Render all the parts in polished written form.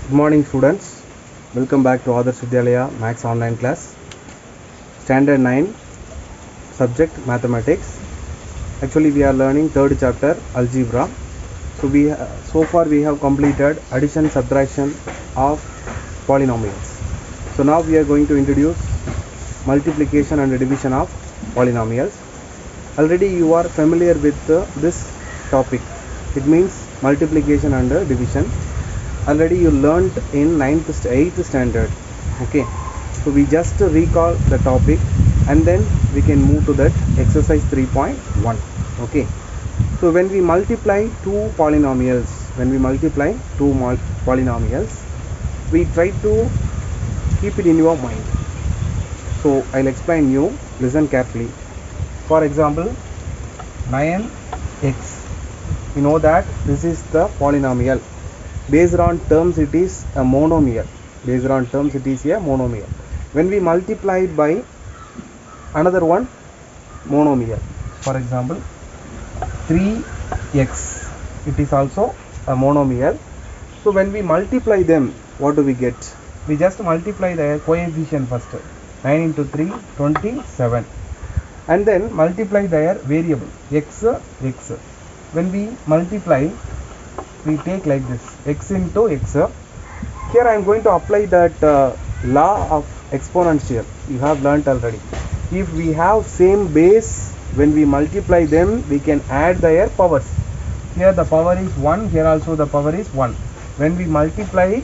Good morning students, welcome back to Adarsh Vidyalaya Maths online class, Standard 9, subject Mathematics. Actually we are learning third chapter Algebra. So far we have completed addition subtraction of polynomials. So now we are going to introduce multiplication and division of polynomials. Already you are familiar with this topic. It means multiplication and division. Already you learnt in 8th standard. Okay, so we just recall the topic and then we can move to that exercise 3.1. okay, so when we multiply two polynomials, we try to keep it in your mind. So I'll explain you, listen carefully. For example, 9x, you know that this is the polynomial. Based on terms it is a monomial. When we multiply by another one monomial, for example 3x, it is also a monomial. So when we multiply them, what do we get? We just multiply their coefficient first. 9 into 3, 27, and then multiply their variable x. When we multiply, we take like this, x into x. Here I am going to apply that law of exponential you have learnt already. If we have same base, when we multiply them, we can add their powers. Here the power is 1, here also the power is 1. When we multiply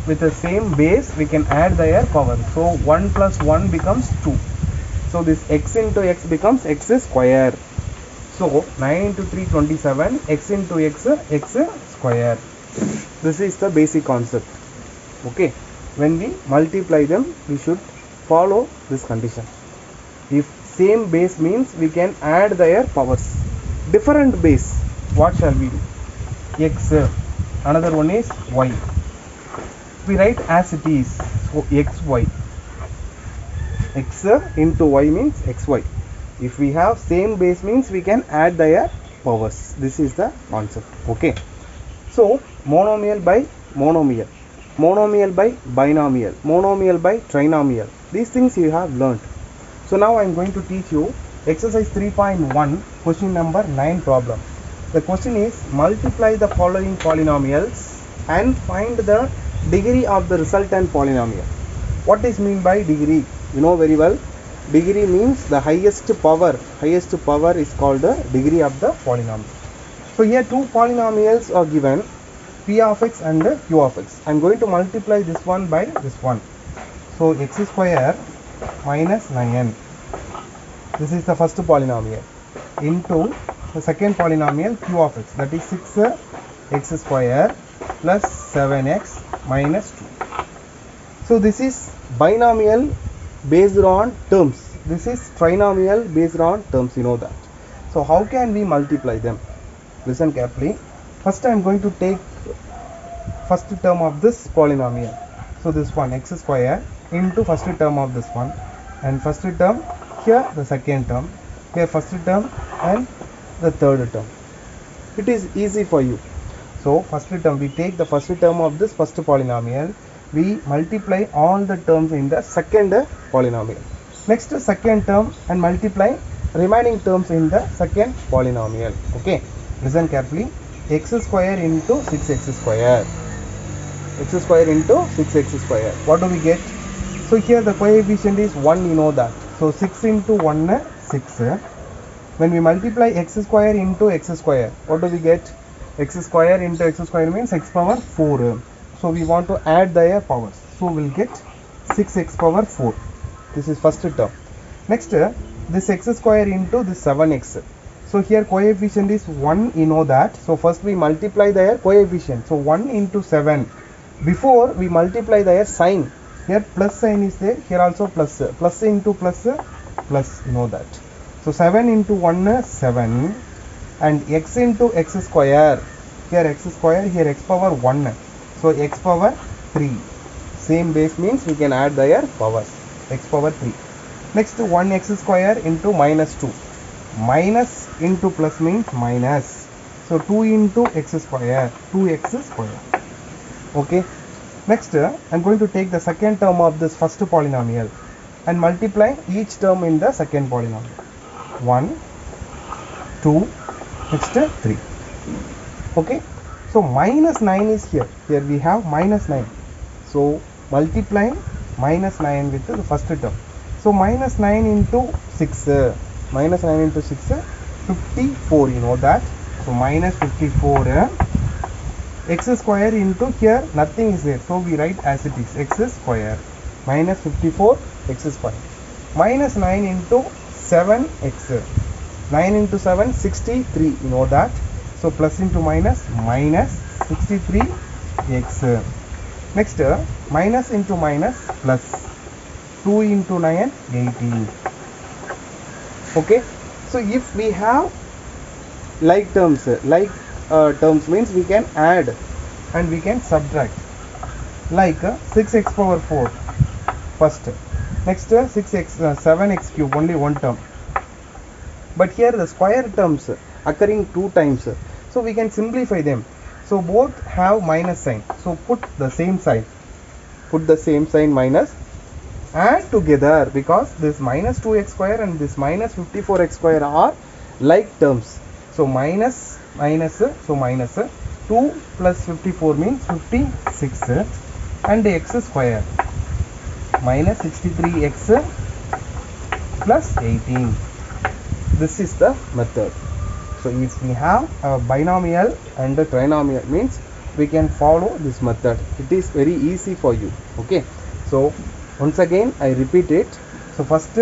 with the same base, we can add their power. So 1 plus 1 becomes 2. So this x into x becomes x square. So 9 into 3, 27, x into x square. This is the basic concept. Okay, when we multiply them, we should follow this condition. If same base means we can add their powers. Different base, what shall we do? X, another one is y. We write as it is, so xy. X into y means xy. If we have same base means we can add their powers. This is the concept. Okay, so monomial by monomial, monomial by binomial, monomial by trinomial, these things you have learnt. So now I am going to teach you exercise 3.1, question number 9 problem. The question is, multiply the following polynomials and find the degree of the resultant polynomial. What is mean by degree? You know very well. Degree means the highest power. Highest power is called the degree of the polynomial. So here two polynomials are given, p of x and q of x. I am going to multiply this one by this one. So x square minus 9, this is the first polynomial, into the second polynomial q of x, that is 6x square plus 7x minus 2. So this is binomial based on terms. This is trinomial based on terms, you know that. So how can we multiply them? Listen carefully. First I am going to take first term of this polynomial. So this one, x square into first term of this one, and first term here, the second term here, first term and the third term. It is easy for you. So first term, we take the first term of this first polynomial, we multiply all the terms in the second polynomial. Next second term and multiply remaining terms in the second polynomial. Okay, listen carefully. X square into 6x square, x square into 6x square, what do we get? So here the coefficient is 1, you know that. So 6 into 1, 6. When we multiply x square into x square, what do we get? X square into x square means x power 4. So we want to add their powers, so we'll get 6x power 4. This is first term. Next, this x square into this 7x. So here coefficient is 1, you know that. So first we multiply their coefficient. So 1 into 7. Before we multiply their sign, here plus sign is there, here also plus. Plus into plus, plus, you know that. So 7 into 1, 7, and x into x square. Here x square, here x power 1. So x power 3. Same base means we can add their powers. X power 3. Next 1x square into minus 2. Minus into plus means minus. So 2 into x square, 2x square. Okay, next I'm going to take the second term of this first polynomial and multiply each term in the second polynomial. 1, 2, next 3. Okay, so minus 9 is here. Here we have minus 9. So multiplying minus 9 with the first term. So minus 9 into 6, minus 9 into 6, 54, you know that. So minus 54, x square into here nothing is there. So we write as it is, x square minus 54 x square minus 9 into 7x. 9 into 7, 63, you know that. So plus into minus, minus 63x. Next, minus into minus plus 2 into 9, 18. Okay, so if we have like terms, terms means we can add and we can subtract. Like 6x power 4 first, next 6x 7x cube, only one term. But here the square terms occurring 2 times, so we can simplify them. So both have minus sign, so put the same sign, minus, add together, because this minus 2x square and this minus 54x square are like terms. So minus, so minus 2 plus 54 means 56, and x square minus 63x plus 18. This is the method. So if we have a binomial and a trinomial, means we can follow this method. It is very easy for you. Okay, so once again I repeat it. So first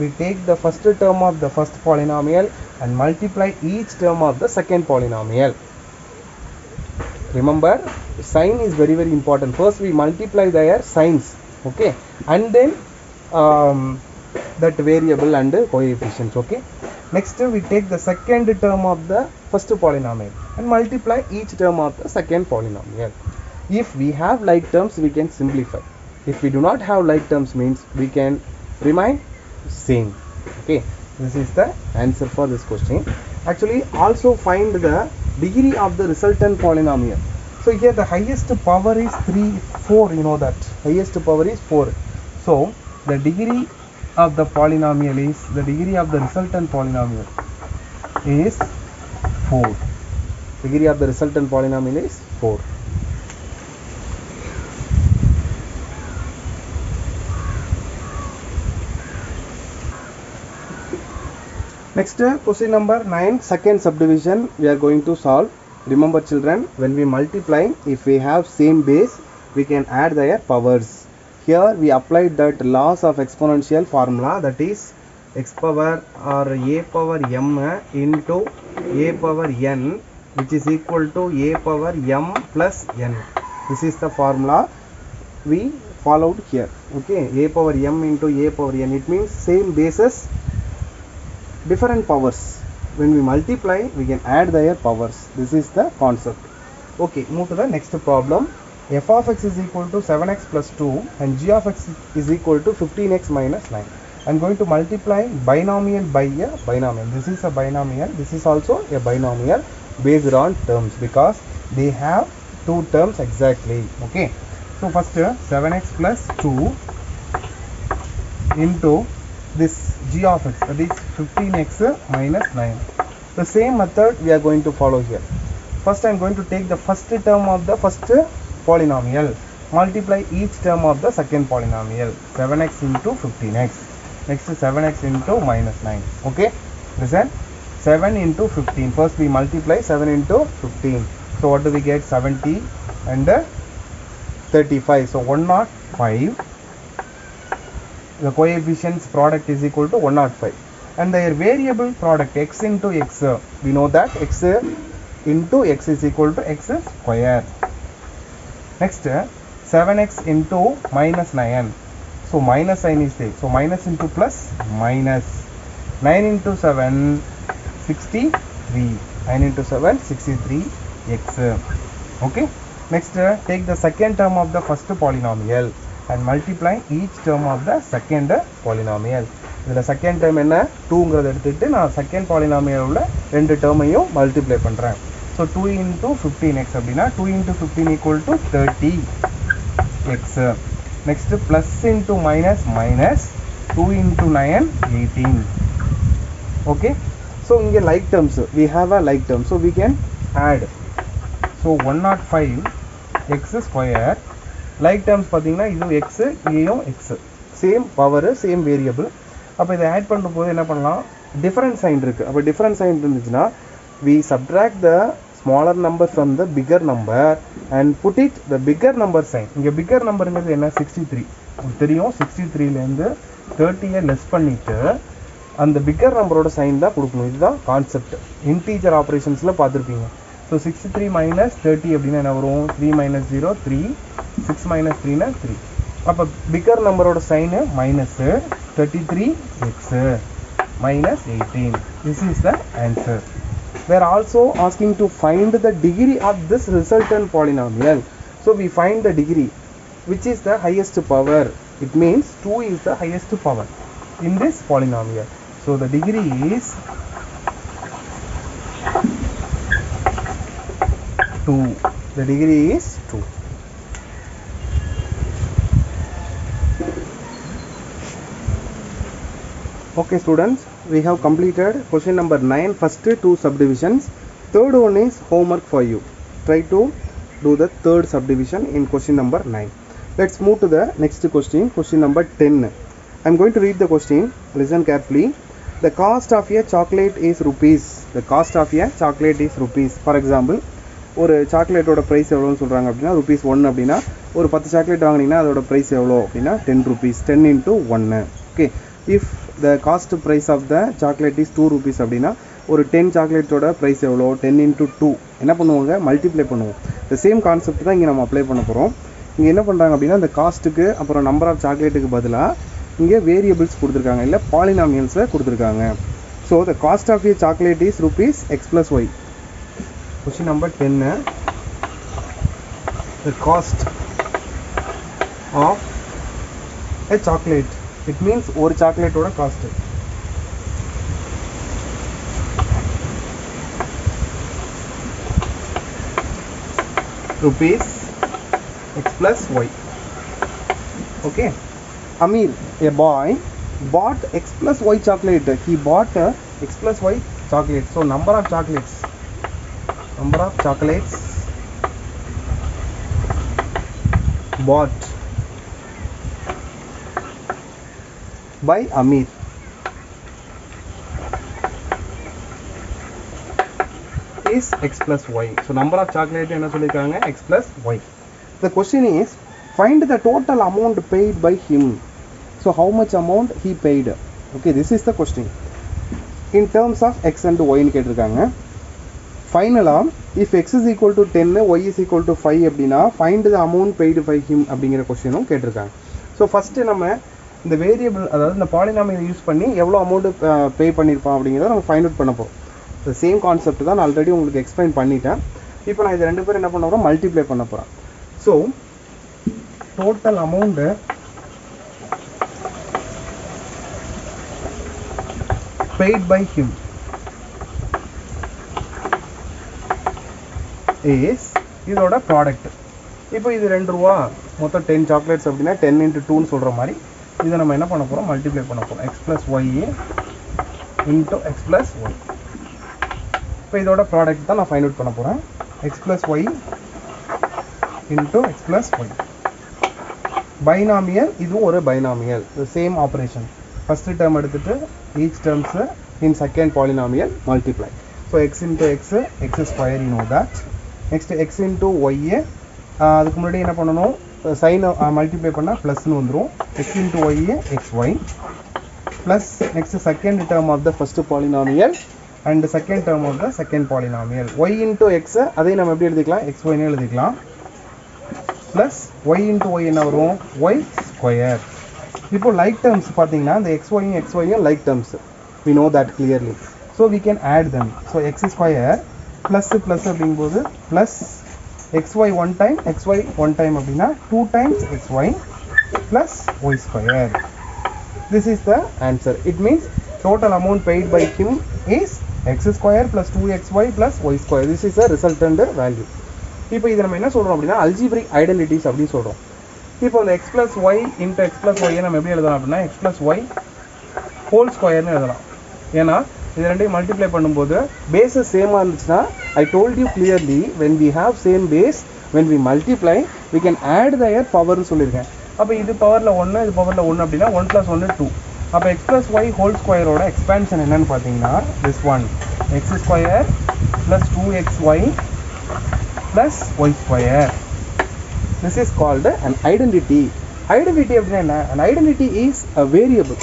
we take the first term of the first polynomial and multiply each term of the second polynomial. Remember, sign is very important. First we multiply their signs, okay, and then that variable and coefficients. Okay, next we take the second term of the first polynomial and multiply each term of the second polynomial. If we have like terms, we can simplify. If we do not have like terms, means we can remain same. Okay, this is the answer for this question. Actually, also find the degree of the resultant polynomial. So here the highest power is 4, you know that highest power is 4. So the degree of the polynomial is, the degree of the resultant polynomial is 4. Degree of the resultant polynomial is 4. Next, question number 9, second subdivision we are going to solve. Remember children, when we multiply, if we have same base, we can add their powers. Here we applied that laws of exponential formula, that is x power or a power m into a power n, which is equal to a power m plus n. This is the formula we followed here. Okay, a power m into a power n, it means same bases, different powers. When we multiply, we can add their powers. This is the concept. Okay, move to the next problem. F of x is equal to 7x plus 2 and g of x is equal to 15x minus 9. I am going to multiply binomial by a binomial. This is a binomial. This is also a binomial based on terms, because they have 2 terms exactly. Okay, so first 7x plus 2 into this g of x, that is 15x minus 9. The same method we are going to follow here. First I am going to take the first term of the first polynomial, multiply each term of the second polynomial, 7x into 15x. Next 7x into minus 9. Okay, listen, 7 into 15. First we multiply 7 into 15. So what do we get? 70 and 35. So 105. The coefficients product is equal to 105, and their variable product x into x, we know that x into x is equal to x square. Next 7x into minus 9, so minus sign is there, so minus into plus minus. 9 into 7, 63, 9 into 7, 63x. Okay, next take the second term of the first polynomial and multiply each term of the second polynomial. The second term enna 2 ங்கறத எடுத்துட்டு நான் second polynomial உள்ள ரெண்டு டேர்மையும் multiply பண்றேன். So 2 into 15x அப்படின்னா 2 into 15 equal to 30x. Next plus into minus minus 2 into 9 18. Okay, so இங்கே like terms we have a like term, so we can add. So 105 x square like terms பார்த்தீங்கன்னா இது x இங்கேயும் x, same power same variable. அப்போ இதை add பண்ணும்போது என்ன பண்ணலாம், different sign இருக்குது. அப்போ டிஃபரன்ட் சைன் இருந்துச்சுன்னா we subtract the smaller number from the bigger number and put it the bigger number sign. இங்கே bigger numberங்கிறது என்ன, 63 தெரியும். 63லேருந்து 30 லெஸ் பண்ணிவிட்டு அந்த பிக்கர் நம்பரோட சைன் தான் கொடுக்கணும். இதுதான் கான்செப்ட். இன்டீஜர் ஆப்ரேஷன்ஸில் பார்த்துருப்பீங்க. ஸோ 63 minus 30 அப்படின்னா என்ன வரும், 3 minus 0 3, 6 minus 3னா 3. அப்போ பிக்கர் நம்பரோட sign minus 33x minus 18. This is the answer. We are also asking to find the degree of this resultant polynomial. So we find the degree, which is the highest power. It means 2 is the highest power in this polynomial. So the degree is 2. The degree is 2. Okay students, we have completed question number 9, first 2 subdivisions. Third one is homework for you. Try to do the third subdivision in question number 9. Let's move to the next question, question number 10. I am going to read the question, listen carefully. The cost of a chocolate is rupees. The cost of a chocolate is rupees. For example, ஒரு சாக்லேட்டோட price எவ்வளோன்னு சொல்கிறாங்க அப்படின்னா rupees 1 அப்படின்னா ஒரு 10 chocolate வாங்கினீங்கன்னா அதோட price எவ்வளோ அப்படின்னா 10 rupees, 10 into 1. Okay, if the cost price of the chocolate is 2 rupees அப்படின்னா ஒரு 10 சாக்லேட்டோட ப்ரைஸ் எவ்வளோ, 10 into 2 என்ன பண்ணுவாங்க, மல்டிப்ளை பண்ணுவோம். இந்த சேம் கான்செப்ட் தான் இங்கே நம்ம அப்ளை பண்ண போகிறோம். இங்கே என்ன பண்ணுறாங்க அப்படின்னா இந்த காஸ்ட்டுக்கு அப்புறம் நம்பர் ஆஃப் சாக்லேட்டுக்கு பதிலாக இங்கே வேரியபிள்ஸ் கொடுத்துருக்காங்க, இல்லை பாலினாமியல்ஸை கொடுத்துருக்காங்க. So the cost of a chocolate is rupees x plus y. Question number 10. The cost of a chocolate, it means ஒரு சாக்லேட்டோட cost. rupees x plus y. Okay, Amir, a boy bought x plus y chocolate. He bought x plus y chocolate. So number of chocolates bought by Amir is x plus y. So number of chocolate என்ன சொல்லிருக்காங்க, x plus y. The question is find the total amount paid by him. So how much amount he paid? Okay, this is the question in terms of x and y ன்னு கேட்டிருக்காங்க. ஃபைனலாக if x is equal to 10 y is equal to 5 அப்படின்னா find the amount paid by him அப்படிங்கிற கொஸ்டினும் கேட்டிருக்காங்க. So first நம்ம இந்த variable, அதாவது இந்த பாலினாமியல் யூஸ் பண்ணி எவ்வளோ அமௌண்ட்டு பே பண்ணியிருப்பான் அப்படிங்கிறத நம்ம ஃபைண்ட் அவுட் பண்ண போகிறோம். ஸோ சேம் கான்செப்ட் தான் நான் ஆல்ரெடி உங்களுக்கு எக்ஸ்பிளைன் பண்ணிட்டேன். இப்போ நான் இது ரெண்டு பேரும் என்ன பண்ண போகிறோம், மல்டிப்ளை பண்ண போகிறேன். So total amount paid by him is இதோட ப்ராடக்ட். இப்போ இது 2 ரூபா, மொத்தம் 10 சாக்லேட்ஸ் அப்படின்னா 10 into 2ன்னு சொல்கிற மாதிரி இதை நம்ம என்ன பண்ண போகிறோம், மல்டிப்ளை பண்ண போகிறோம். x plus y into x plus y. இப்போ இதோட ப்ராடக்ட் தான் நான் ஃபைண்ட் அவுட் பண்ண போகிறேன். x plus y into x plus y. Binomial, இதுவும் ஒரு binomial, same operation. First term எடுத்துகிட்டு each terms in second polynomial multiply. So x into x, x square, you know that. Next x into y, அதுக்கு முன்னாடி என்ன பண்ணணும், சைனை multiply பண்ணால் ப்ளஸ்ன்னு வந்துடும். x into y xy plus next second term of the first polynomial and second term of the second polynomial. y into x அதை நம்ம எப்படி எழுதிக்கலாம், xyன்னு எழுதிக்கலாம். ப்ளஸ் y into y என்ன வரும், y ஸ்கொயர். இப்போ லைக் டேர்ம்ஸ் பார்த்தீங்கன்னா இந்த xyயும் like terms, we know that clearly. So we can add them. So x square plus அப்படிங்கும்போது plus xy one time அப்படின்னா 2 times xy plus y square. This is the answer. It means total amount paid by him is x square plus 2xy plus y square. This is the resultant value. இப்போ இது நம்ம என்ன சொல்கிறோம் அப்படின்னா algebraic identities அப்படின்னு சொல்கிறோம். இப்போ இந்த x plus y into x plus y நம்ம எப்படி எழுதலாம் அப்படின்னா x plus y whole squareனு எழுதலாம். ஏன்னா இது ரெண்டையும் மல்டிப்ளை பண்ணும்போது பேஸஸ் சேமாக இருந்துச்சுன்னா I told you clearly when we have same base when we multiply we can add their powerனு சொல்லியிருக்கேன். அப்போ இது பவரில் 1 இது பவரில் 1 அப்படின்னா 1 plus 1 2. அப்போ x plus y whole squareோட எக்ஸ்பேன்ஷன் என்னன்னு பார்த்தீங்கன்னா this one x square plus 2xy plus y square. This is called an identity. Identity அப்படின்னா என்ன? An identity is a variable.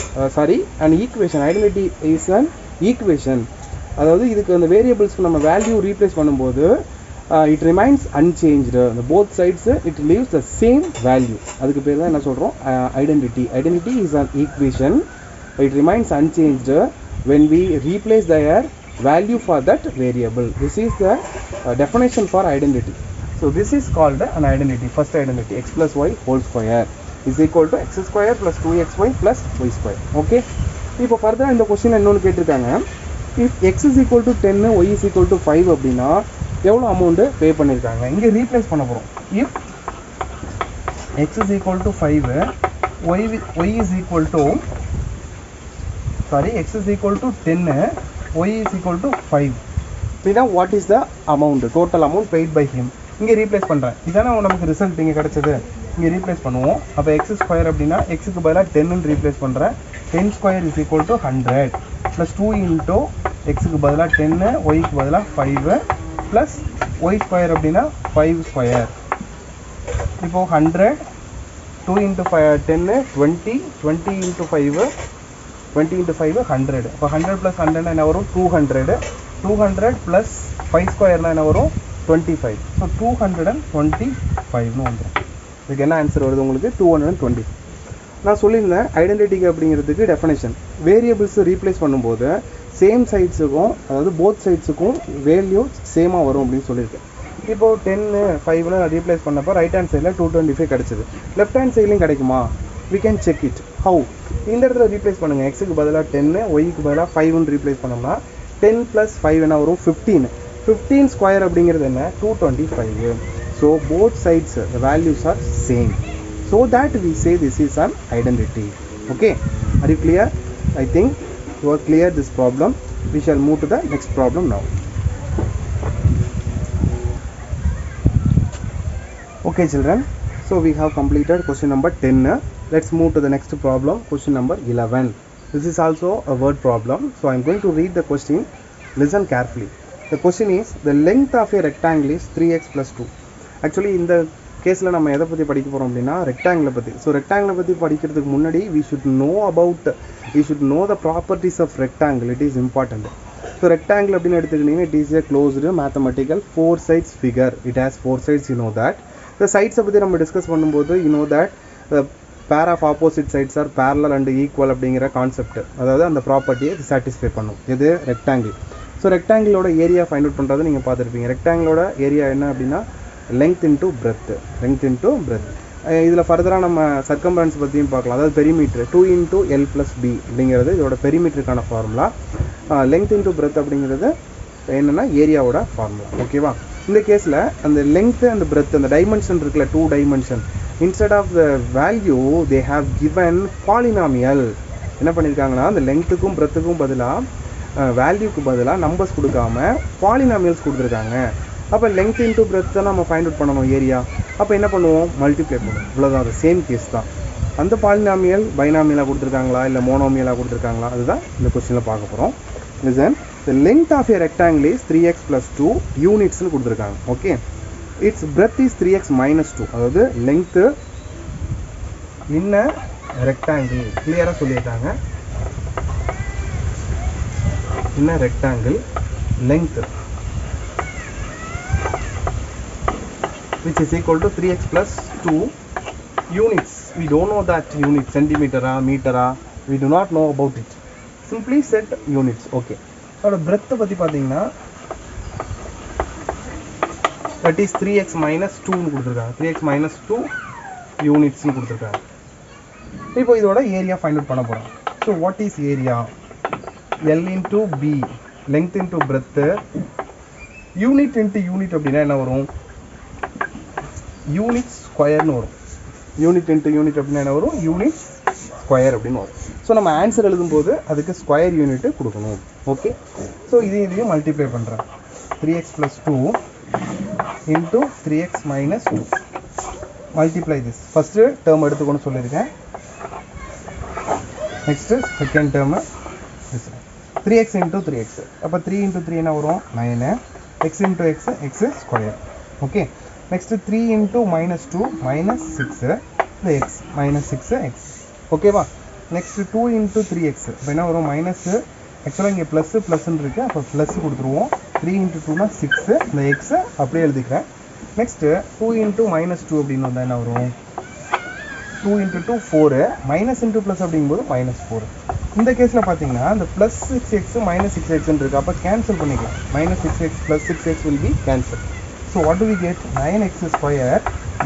An equation. Identity is an equation. அதாவது இதுக்கு அந்த வேரியபிள்ஸ்க்கு நம்ம value replace பண்ணும்போது it remains unchanged. Both sides it leaves the same value. அதுக்கு பேர் தான் என்ன சொல்கிறோம்? Identity. Identity is an equation. It remains unchanged when we replace their value for that variable. This is the definition for identity. So this is called an identity. First identity, x plus y whole square is equal to x square plus 2xy plus y square. Okay. இப்போ further இந்த question இன்னொன்று கேட்டிருக்காங்க. If x is equal to 10 y is equal to 5 அப்படின்னா எவ்வளோ amount pay பண்ணியிருக்காங்க? இங்கே replace பண்ண போகிறோம். If x is equal to 5 y is equal to x is equal to 10 y is equal to 5. அப்படின்னா what is the amount, total amount paid by him? இங்கே replace பண்ணுறேன். இதானே நமக்கு ரிசல்ட் இங்கே கிடச்சது. இங்கே ரீப்ளேஸ் பண்ணுவோம். அப்போ எக்ஸ் ஸ்கொயர் அப்படின்னா எக்ஸுக்கு பதிலாக 10ன்னு ரீப்ளேஸ் பண்ணுறேன். 10 square is equal to 100 plus 2 into எக்ஸுக்கு பதிலாக 10 ஒய்க்கு பதிலாக 5 ப்ளஸ் ஒய் ஸ்கொயர் அப்படின்னா 5 ஸ்கொயர். இப்போது 100 2 இன்ட்டு 10 20 20 இன்ட்டு 5 20 into 5 100. இப்போ 100 plus 100 என்ன வரும்? 200. 200 plus 5 ஸ்கொயர்னா என்ன வரும்? 25. ஸோ 225னு வந்துடும். இதுக்கு என்ன ஆன்சர் வருது உங்களுக்கு? 220. நான் சொல்லியிருந்தேன் ஐடென்டிட்டிக்கு அப்படிங்கிறதுக்கு டெஃபினேஷன் வேரியபிள்ஸ் ரீப்ளேஸ் பண்ணும்போது சேம் சைட்ஸுக்கும் அதாவது போத் சைட்ஸுக்கும் வேல்யூ சேமாக வரும் அப்படின்னு சொல்லியிருக்கேன். இப்போது 10 5னு ரீப்ளேஸ் பண்ணப்போ ரைட் ஹேண்ட் சைடில் 225 கிடச்சிது. லெஃப்ட் ஹேண்ட் சைட்லையும் கிடைக்குமா? we can check it. how? இந்த இடத்துல ரீப்ளேஸ் பண்ணுங்கள். எக்ஸுக்கு பதிலாக 10 ஒய்க்கு பதிலாக 5ன்னு ரீப்ளேஸ் பண்ணோம்னா 10 + 5 என்ன வரும்? 15. 15 ஸ்கொயர் அப்படிங்கிறது என்ன? 225. So both sides the values are same. So that we say this is an identity. Okay, are you clear? I think you are clear this problem. We shall move to the next problem now. Okay children, so we have completed question number 10. Let's move to the next problem, question number 11. This is also a word problem, so I am going to read the question. Listen carefully. The question is, the length of a rectangle is 3x plus 2. Actually in the கேஸில் நம்ம எதை பற்றி படிக்க போகிறோம் அப்படின்னா ரெக்டாங்கிளை பற்றி. So ரெக்டாங்கிளை பற்றி படிக்கிறதுக்கு முன்னாடி we should know the properties of rectangle. It is important. So rectangle அப்படின்னு எடுத்துக்கிட்டிங்கன்னா it is a closed mathematical 4 sides figure. It has 4 sides, you know that. The sides பற்றி நம்ம டிஸ்கஸ் பண்ணும்போது you know that the pair of opposite sides are parallel and equal அப்படிங்கிற concept, அதாவது அந்த ப்ராப்பர்ட்டியை satisfy பண்ணும். இது ரெக்டாங்கிள். ஸோ ரெக்டாங்கிளோட ஏரியா ஃபைண்ட் அவுட் பண்ணுறது நீங்கள் பார்த்துருப்பீங்க. ரெக்டாங்கிளோட ஏரியா என்ன அப்படின்னா length into breadth. இதில் ஃபர்தராக நம்ம சர்க்கம்பரன்ஸ் பற்றியும் பார்க்கலாம். அதாவது பெரிமீட்ரு 2 into L plus B அப்படிங்கிறது இதோட பெரிமீட்டருக்கான ஃபார்முலா. லெங்த் இன்ட்டு பிரெத் அப்படிங்கிறது என்னென்னா ஏரியாவோட ஃபார்முலா. ஓகேவா? இந்த கேஸில் அந்த லெங்த் அண்ட் பிரெத் அந்த டைமென்ஷன் இருக்குல்ல, 2 dimension, instead of the value they have given polynomial. என்ன பண்ணியிருக்காங்கன்னா அந்த லெங்த்துக்கும் பிரெத்துக்கும் பதிலாக வேல்யூக்கு பதிலாக நம்பர்ஸ் கொடுக்காம பாலினாமியல்ஸ் கொடுத்துருக்காங்க. அப்போ லெங்த் இன்ட்டு பிரெத்தை நம்ம ஃபைண்ட் அவுட் பண்ணணும் ஏரியா. அப்போ என்ன பண்ணுவோம்? மல்டிப்ளை பண்ணுவோம். இவ்வளோதான், அது சேம் கேஸ் தான். அந்த பாலினாமியல் பைனாமியலாக கொடுத்துருக்காங்களா இல்லை மோனோமியலாக கொடுத்துருக்காங்களா, அதுதான் இந்த கொஸ்டினில் பார்க்க போகிறோம். Listen, the length of a rectangle is 3x plus 2 unitsனு கொடுத்துருக்காங்க. Okay, its breadth is 3x minus 2. அதாவது லெங்த்து இன்ன ரெக்டாங்கிள் கிளியராக சொல்லியிருக்காங்க. இன்ன rectangle length which is equal to 3x plus 2 units. We don't know that unit, centimeter, meter, we do not know about it. Simply set units. Okay, அதோட breadth பற்றி பார்த்தீங்கன்னா that is 3x minus 2னு கொடுத்துருக்காங்க. 3x minus 2 unitsனு கொடுத்துருக்காங்க. இப்போ இதோட area find out பண்ண போகிறோம். So what is area? L into B length into breadth, unit into unit அப்படின்னா என்ன வரும்? யூனிட் ஸ்கொயர்னு வரும். யூனிட் இன்ட்டு யூனிட் அப்படின்னா என்ன வரும்? யூனிட் ஸ்கொயர் அப்படின்னு வரும். ஸோ நம்ம ஆன்சர் எழுதும்போது அதுக்கு ஸ்கொயர் யூனிட்டு கொடுக்கணும். ஓகே, ஸோ இதையும் மல்டிப்ளை பண்ணுறேன். 3x + 2 into 3x - 2 multiply this. First term எடுத்துக்கணும்னு சொல்லியிருக்கேன். Next second term 3x into 3x. அப்போ 3 × 3 என்ன வரும்? 9. x × x x square. Okay, next 3 × -2 -6 இந்த x -6x. ஓகேவா? Next 2 × 3x. இப்போ என்ன வரும்? மைனஸு, ஆக்சுவலாக இங்கே ப்ளஸ்ன்னு இருக்குது, அப்போ ப்ளஸ் கொடுத்துருவோம். 3 × 2 = 6, இந்த எக்ஸை அப்படியே எழுதிக்கிறேன். நெக்ஸ்ட்டு 2 × -2 அப்படின்னு வந்தால் என்ன வரும்? 2 × 2 4, மைனஸ் இன்ட்டு ப்ளஸ் அப்படிங்கும்போது -4. இந்த கேஸில் பார்த்தீங்கன்னா இந்த ப்ளஸ் 6x -6xன்னு இருக்குது, அப்போ கேன்சல் பண்ணிக்கலாம். -6x + 6x will be cancel. So what do we get? 9x square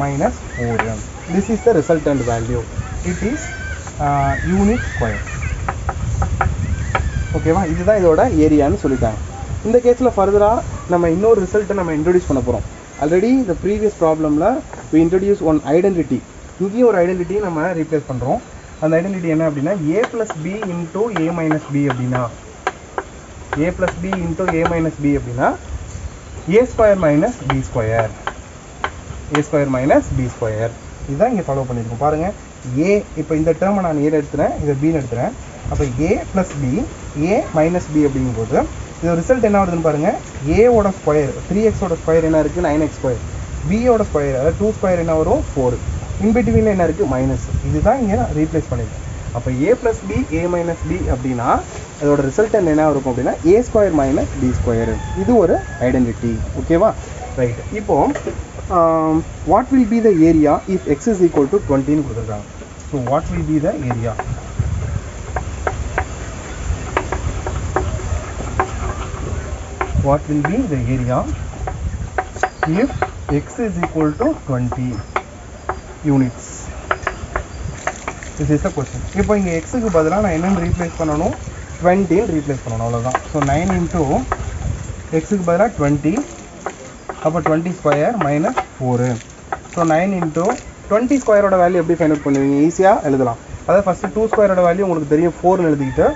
minus 4. This is the resultant value. It is unit square. ஓகேவா? இதுதான் இதோட ஏரியான்னு சொல்லிட்டாங்க. இந்த கேஸில் ஃபர்தராக நம்ம இன்னொரு ரிசல்ட்டை நம்ம இன்ட்ரடியூஸ் பண்ண போகிறோம். ஆல்ரெடி இந்த previous ப்ராப்ளமில் we introduce one identity. இங்கேயும் ஒரு ஐடென்டிட்டியை நம்ம ரீப்ளேஸ் பண்ணுறோம். அந்த ஐடென்டிட்டி என்ன அப்படின்னா a + b × a - b அப்படின்னா a + b × a - b அப்படின்னா a² - b². a² - b². இதுதான் இங்கே ஃபாலோ பண்ணியிருக்கோம். பாருங்கள், a இப்போ இந்த டேர்மை நான் ஏ எடுத்துகிறேன், இதை பின்னு எடுத்துகிறேன். அப்போ a + b a - b அப்படிங்கும்போது இது ரிசல்ட் என்ன வருதுன்னு பாருங்கள். ஏவோட ஸ்கொயர் 3x ஸ்கொயர் என்ன இருக்குது? 9x². பியோட ஸ்கொயர் அதாவது 2² என்ன வரும்? 4. இன்பிட்வீனில் என்ன இருக்குது? மைனஸ். இதுதான் இங்கே நான் ரீப்ளேஸ் பண்ணியிருக்கேன். அப்போ a + b a - b அப்படின்னா அதோட ரிசல்ட் என்ன இருக்கும் அப்படின்னா a² - b². இது ஒரு ஐடென்டிட்டி. ஓகேவா? ரைட். இப்போ what will be the area if x = 20ன்னு கொடுத்துருக்காங்க. So what will be the area? What will be the area if x = 20 units? This is the question. இப்போ இங்கே எக்ஸுக்கு பதிலாக நான் என்னென்னு ரீப்ளேஸ் பண்ணணும்? 20ன்னு ரீப்ளேஸ் பண்ணணும், அவ்வளோதான். ஸோ 9 × எக்ஸுக்கு பதிலாக 20, அப்போ 20² - 4. ஸோ 9 × 20² வேல்யூ எப்படி ஃபைண்ட் அவுட் பண்ணுவீங்க? ஈஸியாக எழுதலாம். அதாவது ஃபஸ்ட்டு 2² வேல்யூ உங்களுக்கு தெரியும், 4ன்னு எழுதிக்கிட்டு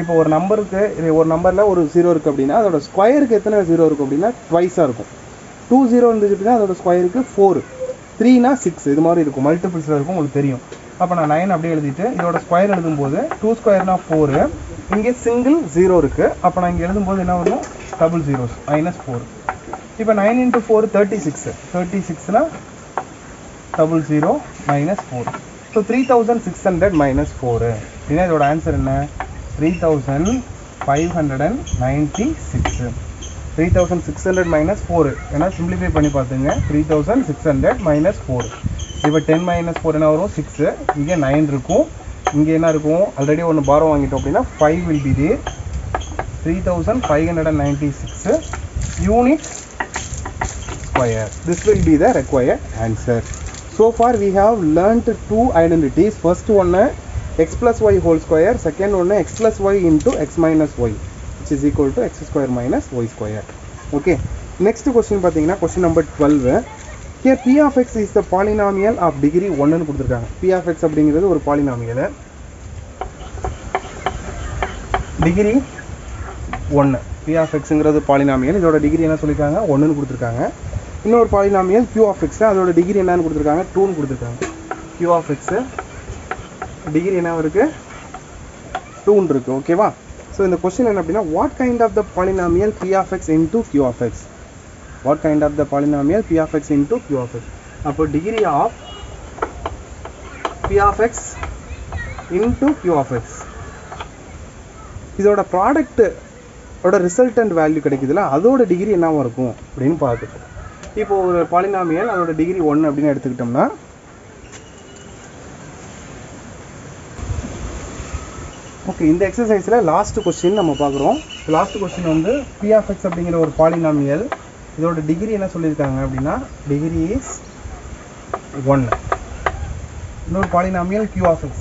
இப்போ ஒரு நம்பருக்கு ஒரு நம்பரில் ஒரு 0 இருக்குது அப்படின்னா அதோட ஸ்கொயருக்கு எத்தனை 0 இருக்கும் அப்படின்னா ட்வைஸாக இருக்கும். 2 0 இருந்துச்சு அப்படின்னா அதோட ஸ்கொயருக்கு 4, 3 = 6, இது மாதிரி இருக்கும், மல்டிபிள்ஸில் இருக்கும், உங்களுக்கு தெரியும். அப்போ நான் 9 அப்படியே எழுதிட்டு இதோட ஸ்கொயர் எழுதும்போது 2² = 4, இங்கே சிங்கிள் 0 இருக்குது. அப்போ நான் இங்கே எழுதும்போது என்ன வரும்? Double zeros -4. இப்போ 9 × 4 36, 36னா 00 -4. ஸோ 3600 -4 அப்படின்னா இதோட ஆன்சர் என்ன? 3596. 3600 - 4 ஏன்னா சிம்பிளிஃபை பண்ணி பார்த்துங்க. 3600 - 4. இப்போ 10 - 4 என்ன வரும்? 6. இங்கே 9 இருக்கும், இங்கே என்ன இருக்கும்? ஆல்ரெடி ஒன்று பாரோ வாங்கிட்டோம் அப்படின்னா 5 will be there. 3596 unit square. This will be the required answer. So far we have learnt two identities. First one x + y whole square, second one x + y into x - y, which is equal to x² - y². Okay, next question பார்த்தீங்கன்னா question number 12. Here p of x is the polynomial of degree 1ன்னு கொடுத்துருக்காங்க. p of x அப்படிங்கிறது ஒரு polynomial, degree 1. p of xங்கிறது polynomial, இதோட degree என்ன சொல்லியிருக்காங்க? 1ன்னு கொடுத்துருக்காங்க. இன்னொரு பாலினாமியல் q of x, அதோட டிகிரி என்னன்னு கொடுத்துருக்காங்க? 2ன்னு கொடுத்துருக்காங்க. q of x டிகிரி என்ன இருக்குது? 2ன்னு இருக்குது. ஓகேவா? ஸோ இந்த கொஸ்டின் என்ன அப்படின்னா what kind of the polynomial p of x into q of x? What kind of the polynomial p of x into q of x? அப்போ degree of p of x into q of x, இதோட product ஓட resultant value கிடைக்குதுல, அதோட degree என்னவா இருக்கும் அப்படின்னு பார்த்துட்டோம். இப்போ ஒரு பாலினாமியல் அதோட டிகிரி 1 அப்படின்னு எடுத்துக்கிட்டோம்னா ஓகே, இந்த எக்ஸசைஸில் லாஸ்ட் கொஸ்டின் நம்ம பார்க்குறோம். லாஸ்ட் கொஸ்டின் வந்து p of x அப்படிங்கிற ஒரு பாலினாமியல், இதோட டிகிரி என்ன சொல்லியிருக்காங்க அப்படின்னா டிகிரி இஸ் 1. இன்னொரு பாலினாமியல் q of x,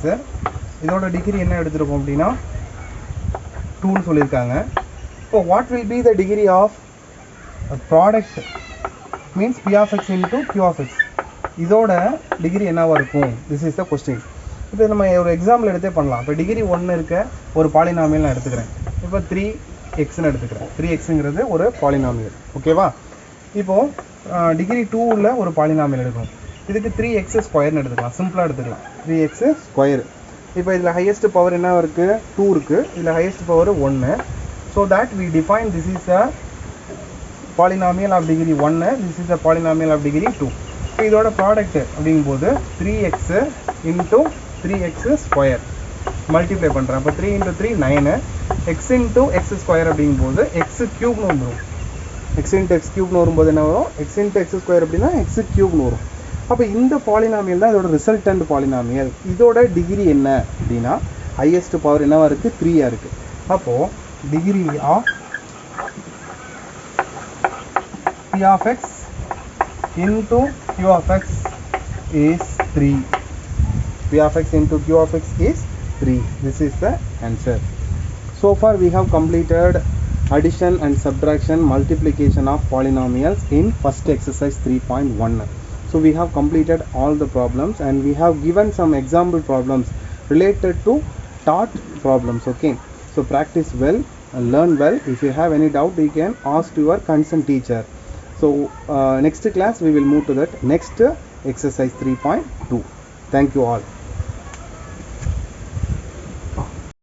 இதோட டிகிரி என்ன எடுத்துருக்கோம் அப்படின்னா 2ன்னு சொல்லியிருக்காங்க. So what will be the degree of a product means p of x into q of x? இதோட டிகிரி என்னவா இருக்கும்? This is the question. இப்போ நம்ம ஒரு எக்ஸாம்பிள் எடுத்தே பண்ணலாம். இப்போ டிகிரி 1 இருக்க ஒரு பாலினாமியல் நான் எடுத்துக்கிறேன். இப்போ 3xன்னு எடுத்துக்கிறேன். 3xங்கிறது ஒரு பாலினாமியல். ஓகேவா? இப்போ டிகிரி 2 உள்ள ஒரு பாலினாமியல் எடுக்கணும். இதுக்கு 3x ஸ்கொயர்னு எடுத்துக்கலாம். சிம்பிளாக எடுத்துக்கலாம். 3x square. இப்போ இதில் ஹையஸ்ட் பவர் என்ன இருக்குது? 2 இருக்குது. இதில் highest power 1. So that we define this is a polynomial of degree 1, this is a polynomial of degree 2. இப்போ இதோட ப்ராடக்ட் அப்படிங்கும்போது 3x into 3x square multiply பண்ணுறேன். அப்போ 3 × 3 9, x இன்ட்டு எக்ஸ் ஸ்கொயர் அப்படிங்கும்போது எக்ஸ் க்யூப்னு வந்துடும். எக்ஸ் இன்ட்டு எக்ஸ் க்யூப்னு வரும்போது என்ன வரும்? எக்ஸ் இன்ட்டு எக்ஸ் ஸ்கொயர் அப்படின்னா எக்ஸ் க்யூப்னு வரும். அப்போ இந்த பாலினாமியல் தான் இதோட ரிசல்டன்ட் பாலினாமியல். இதோட டிகிரி என்ன அப்படின்னா ஹையஸ்ட் பவர் என்னவா இருக்குது? 3 இருக்குது. அப்போது degree of p of x into q of x is 3. p of x into q of x is 3. This is the answer. So far we have completed addition and subtraction, multiplication of polynomials in first exercise 3.1. So we have completed all the problems and we have given some example problems related to taught problems. Okay, so practice well and learn well. If you have any doubt you can ask your concerned teacher. So next class we will move to that next exercise 3.2. Thank you all.